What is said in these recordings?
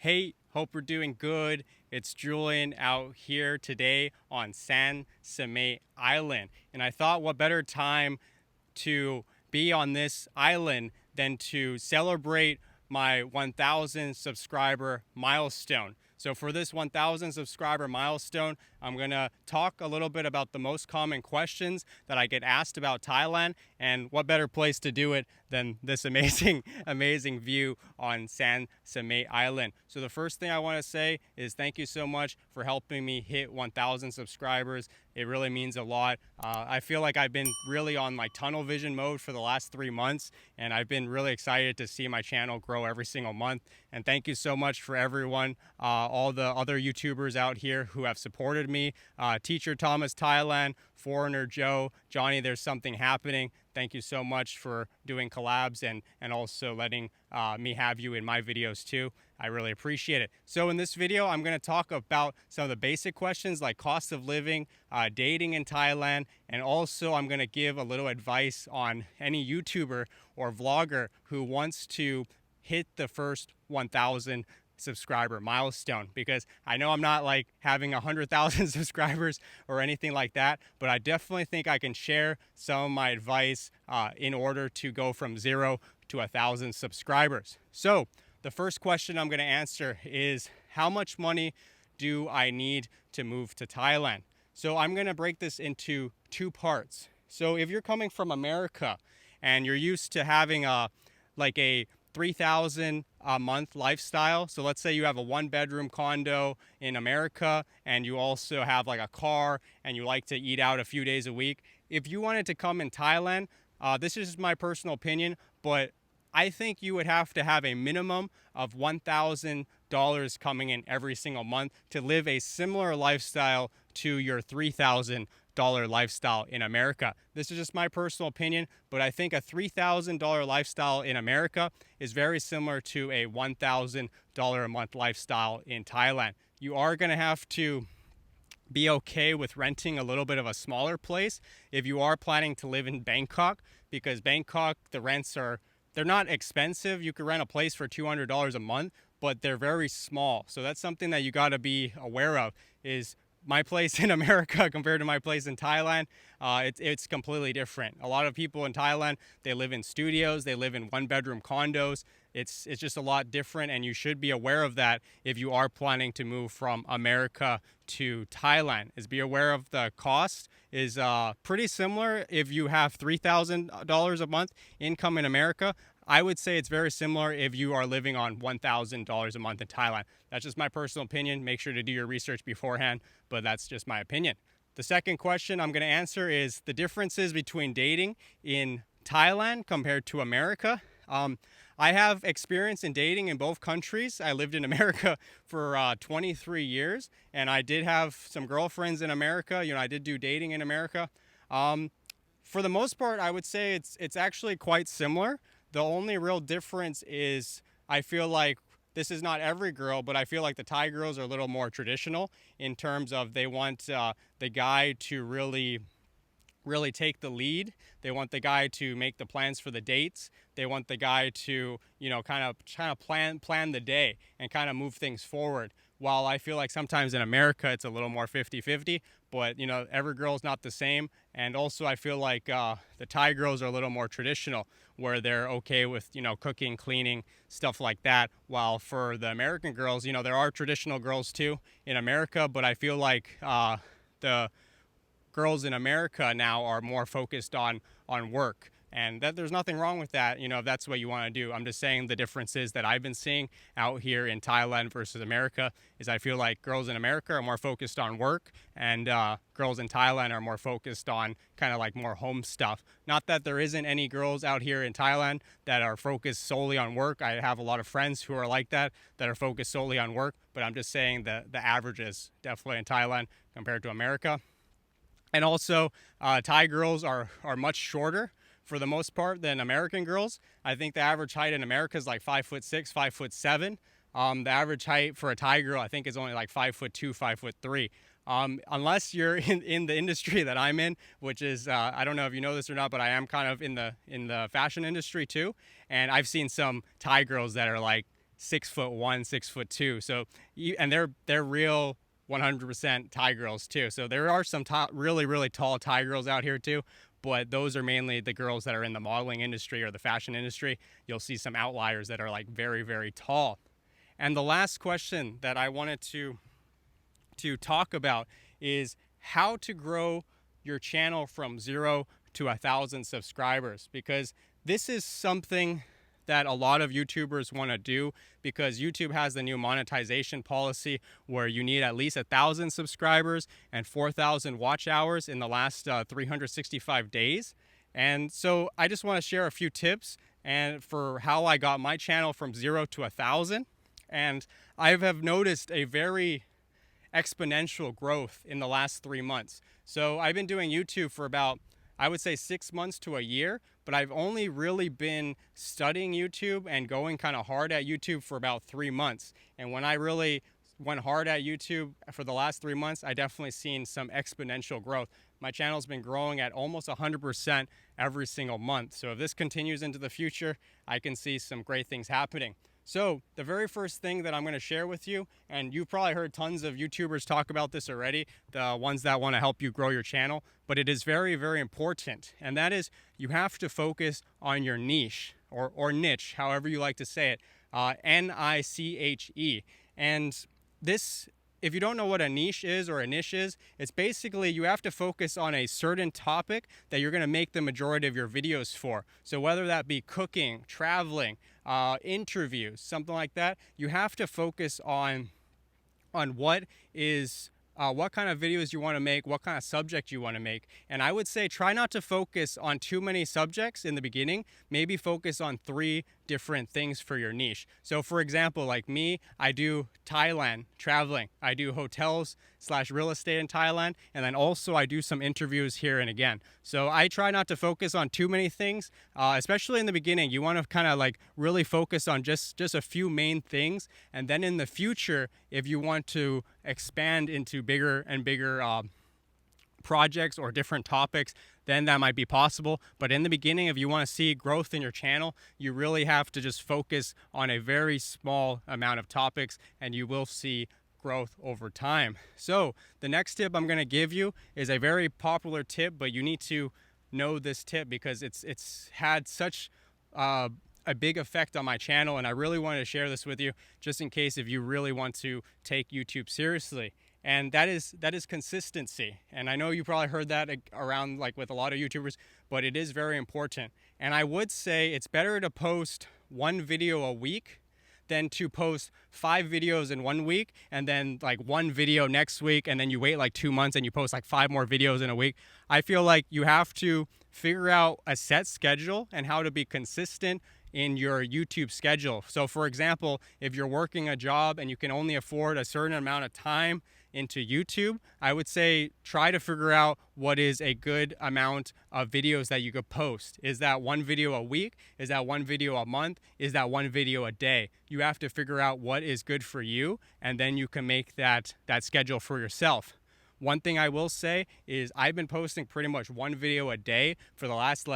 Hey, hope you're doing good. It's Julian out here today on San Sime Island. And I thought what better time to be on this island than to celebrate my 1,000 subscriber milestone. So for this 1,000 subscriber milestone, I'm going to talk a little bit about the most common questions that I get asked about Thailand, and what better place to do it than this amazing, amazing view on San Sime Island. So the first thing I want to say is thank you so much for helping me hit 1,000 subscribers. It really means a lot. I feel like I've been really on like tunnel vision mode for the last 3 months, and I've been really excited to see my channel grow every single month. And thank you so much for everyone, all the other YouTubers out here who have supported me. Teacher Thomas Thailand, Foreigner Joe, Johnny, there's something happening. Thank you so much for doing collabs and also letting me have you in my videos too. I really appreciate it. So in this video, I'm going to talk about some of the basic questions like cost of living, dating in Thailand, and also I'm going to give a little advice on any YouTuber or vlogger who wants to hit the first 1,000 subscriber milestone, because I know I'm not like having 100,000 subscribers or anything like that, but I definitely think I can share some of my advice in order to go from 0 to 1,000 subscribers. So the first question I'm going to answer is, how much money do I need to move to Thailand? So I'm going to break this into two parts. So if you're coming from America and you're used to having a 3,000 a month lifestyle. So let's say you have a 1-bedroom condo in America and you also have like a car and you like to eat out a few days a week. If you wanted to come in Thailand, this is my personal opinion, but I think you would have to have a minimum of $1,000 coming in every single month to live a similar lifestyle to your $3,000 lifestyle in America. This is just my personal opinion, but I think a $3,000 lifestyle in America is very similar to a $1,000 a month lifestyle in Thailand. You are going to have to be okay with renting a little bit of a smaller place if you are planning to live in Bangkok, because Bangkok, the rents they're not expensive. You could rent a place for $200 a month, but they're very small. So that's something that you got to be aware of, is my place in America compared to my place in Thailand, it's completely different. A lot of people in Thailand, they live in studios, they live in 1-bedroom condos. It's just a lot different, and you should be aware of that if you are planning to move from America to Thailand. Is be aware of the cost is pretty similar if you have $3,000 a month income in America. I would say it's very similar if you are living on $1,000 a month in Thailand. That's just my personal opinion. Make sure to do your research beforehand, but that's just my opinion. The second question I'm going to answer is the differences between dating in Thailand compared to America. I have experience in dating in both countries. I lived in America for 23 years, and I did have some girlfriends in America. I did do dating in America. For the most part, I would say it's actually quite similar. The only real difference is I feel like this is not every girl, but I feel like the Thai girls are a little more traditional in terms of they want the guy to really take the lead. They want the guy to make the plans for the dates. They want the guy to, kind of plan the day and kind of move things forward. While I feel like sometimes in America it's a little more 50-50, but every girl's not the same. And also I feel like the Thai girls are a little more traditional, where they're okay with cooking, cleaning, stuff like that. While for the American girls, there are traditional girls too in America, but I feel like the girls in America now are more focused on work. And that there's nothing wrong with that, if that's what you want to do. I'm just saying the differences that I've been seeing out here in Thailand versus America is I feel like girls in America are more focused on work, and girls in Thailand are more focused on kind of like more home stuff. Not that there isn't any girls out here in Thailand that are focused solely on work. I have a lot of friends who are like that are focused solely on work, but I'm just saying the average is definitely in Thailand compared to America. And also, Thai girls are much shorter for the most part than American girls. I think the average height in America is like 5'6", 5'7". The average height for a Thai girl, I think, is only like 5'2", 5'3". Unless you're in the industry that I'm in, which is I don't know if you know this or not, but I am kind of in the fashion industry too, and I've seen some Thai girls that are like 6'1", 6'2". So, and they're real 100% Thai girls too. So there are some really, really tall Thai girls out here too, but those are mainly the girls that are in the modeling industry or the fashion industry. You'll see some outliers that are like very, very tall. And the last question that I wanted to talk about is how to grow your channel from 0 to 1,000 subscribers, because this is something that a lot of YouTubers want to do, because YouTube has the new monetization policy where you need at least 1,000 subscribers and 4,000 watch hours in the last 365 days. And so I just want to share a few tips and for how I got my channel from 0 to 1,000. And I have noticed a very exponential growth in the last 3 months. So I've been doing YouTube for about, I would say, 6 months to a year, but I've only really been studying YouTube and going kind of hard at YouTube for about 3 months. And when I really went hard at YouTube for the last 3 months, I definitely seen some exponential growth. My channel's been growing at almost 100% every single month. So if this continues into the future, I can see some great things happening. So the very first thing that I'm going to share with you, and you've probably heard tons of YouTubers talk about this already, the ones that want to help you grow your channel, but it is very, very important. And that is, you have to focus on your niche or niche, however you like to say it, N-I-C-H-E. And this, if you don't know what a niche is or a niche is, it's basically you have to focus on a certain topic that you're going to make the majority of your videos for. So whether that be cooking, traveling, interviews, something like that, you have to focus on what is what kind of videos you want to make, what kind of subject you want to make. And I would say try not to focus on too many subjects in the beginning. Maybe focus on 3 different things for your niche. So for example, like me, I do Thailand traveling. I do hotels / real estate in Thailand. And then also I do some interviews here and again. So I try not to focus on too many things, especially in the beginning. You want to kind of like really focus on just a few main things. And then in the future, if you want to expand into bigger and bigger projects or different topics, then that might be possible. But in the beginning, if you want to see growth in your channel, you really have to just focus on a very small amount of topics, and you will see growth over time. So the next tip I'm going to give you is a very popular tip, but you need to know this tip because it's had such a big effect on my channel, and I really wanted to share this with you just in case if you really want to take YouTube seriously. And that is consistency. And I know you probably heard that around like with a lot of YouTubers, but it is very important. And I would say it's better to post 1 video a week than to post 5 videos in 1 week and then like 1 video next week, and then you wait like 2 months and you post like 5 more videos in a week. I feel like you have to figure out a set schedule and how to be consistent in your YouTube schedule. So for example, if you're working a job and you can only afford a certain amount of time into YouTube, I would say try to figure out what is a good amount of videos that you could post. Is that 1 video a week? Is that 1 video a month? Is that 1 video a day? You have to figure out what is good for you, and then you can make that schedule for yourself. One thing I will say is I've been posting pretty much 1 video a day for the last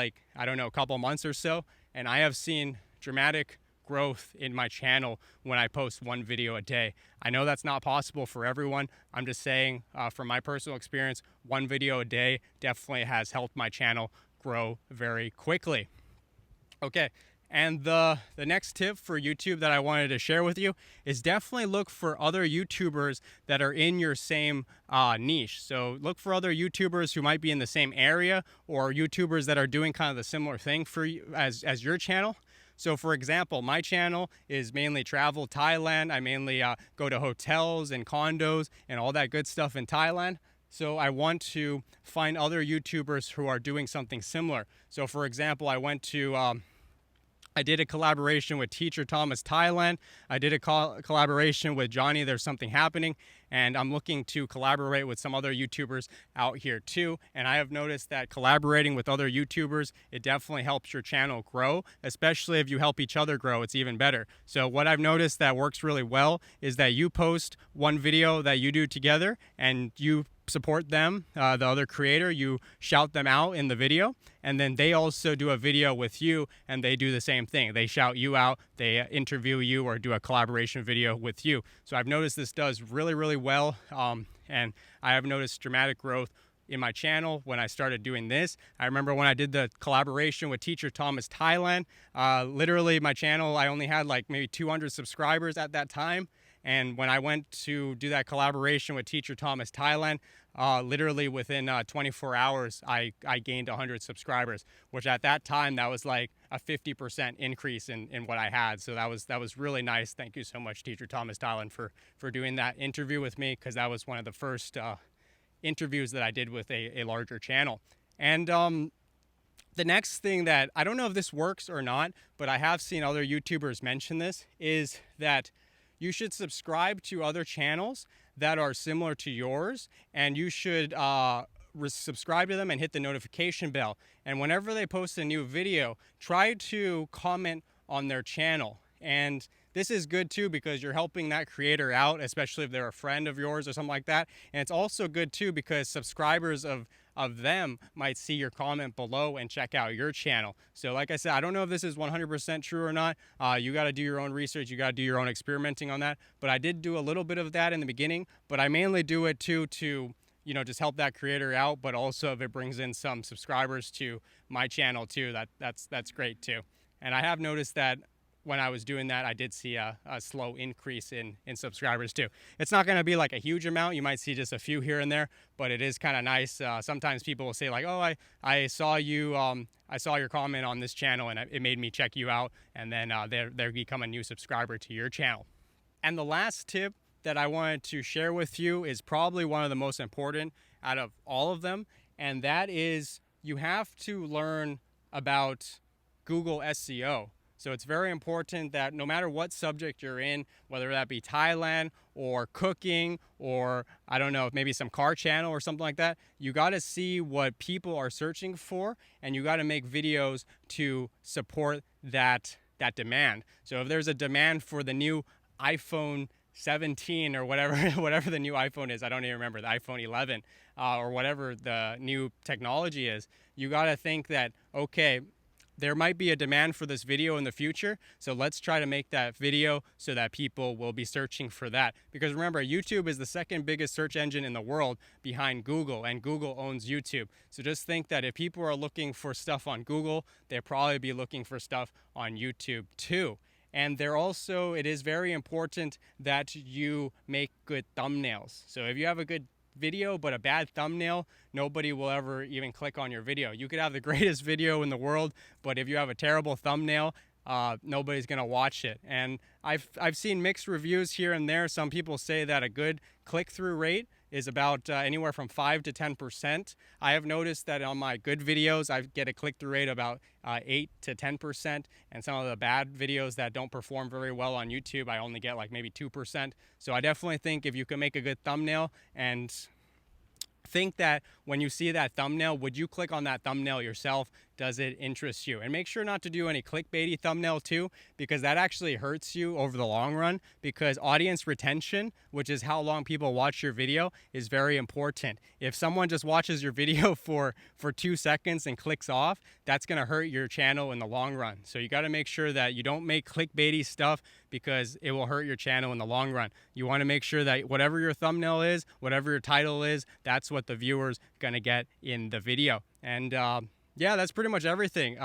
couple months or so, and I have seen dramatic growth in my channel when I post 1 video a day. I know that's not possible for everyone. I'm just saying from my personal experience, 1 video a day definitely has helped my channel grow very quickly. Okay, and the next tip for YouTube that I wanted to share with you is definitely look for other YouTubers that are in your same niche. So look for other YouTubers who might be in the same area, or YouTubers that are doing kind of the similar thing for you as your channel. So for example, my channel is mainly travel Thailand. I mainly go to hotels and condos and all that good stuff in Thailand. So I want to find other YouTubers who are doing something similar. So for example, I did a collaboration with Teacher Thomas Thailand. I did a collaboration with Johnny There's Something Happening, and I'm looking to collaborate with some other YouTubers out here too. And I have noticed that collaborating with other YouTubers, it definitely helps your channel grow, especially if you help each other grow, it's even better. So what I've noticed that works really well is that you post 1 video that you do together, and you support them, the other creator, you shout them out in the video, and then they also do a video with you and they do the same thing. They shout you out, they interview you, or do a collaboration video with you. So I've noticed this does really, really well, and I have noticed dramatic growth in my channel when I started doing this. I remember when I did the collaboration with Teacher Thomas Thailand, literally my channel, I only had like maybe 200 subscribers at that time. And when I went to do that collaboration with Teacher Thomas Thailand, literally within 24 hours, I gained 100 subscribers, which at that time, that was like a 50% increase in what I had. So that was really nice. Thank you so much, Teacher Thomas Thailand, for doing that interview with me, because that was one of the first interviews that I did with a larger channel. And the next thing that, I don't know if this works or not, but I have seen other YouTubers mention this, is that you should subscribe to other channels that are similar to yours, and you should subscribe to them and hit the notification bell. And whenever they post a new video, try to comment on their channel. And this is good too, because you're helping that creator out, especially if they're a friend of yours or something like that. And it's also good too, because subscribers of them might see your comment below and check out your channel. So like I said, I don't know if this is 100% true or not. You got to do your own research. You got to do your own experimenting on that. But I did do a little bit of that in the beginning, but I mainly do it too to, you know, just help that creator out. But also if it brings in some subscribers to my channel too, that's great too. And I have noticed that when I was doing that, I did see a slow increase in subscribers too. It's not going to be like a huge amount. You might see just a few here and there, but it is kind of nice. Sometimes people will say like, oh, I saw you, I saw your comment on this channel and it made me check you out. And then they become a new subscriber to your channel. And the last tip that I wanted to share with you is probably one of the most important out of all of them. And that is, you have to learn about Google SEO. So it's very important that no matter what subject you're in, whether that be Thailand or cooking or, I don't know, maybe some car channel or something like that, you got to see what people are searching for, and you got to make videos to support that demand. So if there's a demand for the new iPhone 17 or whatever the new iPhone is, I don't even remember, the iPhone 11 or whatever the new technology is, you got to think that, okay, there might be a demand for this video in the future, so let's try to make that video so that people will be searching for that. Because remember, YouTube is the second biggest search engine in the world behind Google, and Google owns YouTube. So just think that if people are looking for stuff on Google, they'll probably be looking for stuff on YouTube too. And it is very important that you make good thumbnails. So if you have a good video but a bad thumbnail, nobody will ever even click on your video. You could have the greatest video in the world, but if you have a terrible thumbnail, nobody's gonna watch it. And I've seen mixed reviews here and there. Some people say that a good click-through rate is about anywhere from 5 to 10%. I have noticed that on my good videos, I get a click-through rate about 8 to 10%, and some of the bad videos that don't perform very well on YouTube, I only get like maybe 2%. So I definitely think if you can make a good thumbnail, and think that when you see that thumbnail, would you click on that thumbnail yourself? Does it interest you? And make sure not to do any clickbaity thumbnail too, because that actually hurts you over the long run, because audience retention, which is how long people watch your video, is very important. If someone just watches your video for 2 seconds and clicks off, that's going to hurt your channel in the long run. So you got to make sure that you don't make clickbaity stuff, because it will hurt your channel in the long run. You want to make sure that whatever your thumbnail is, whatever your title is, that's what the viewer's going to get in the video. And yeah, that's pretty much everything.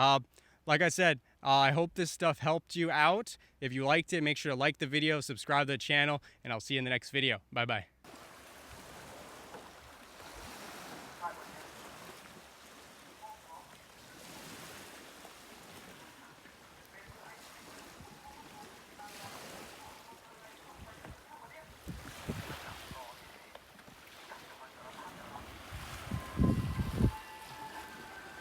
Like I said, I hope this stuff helped you out. If you liked it, make sure to like the video, subscribe to the channel, and I'll see you in the next video. Bye-bye.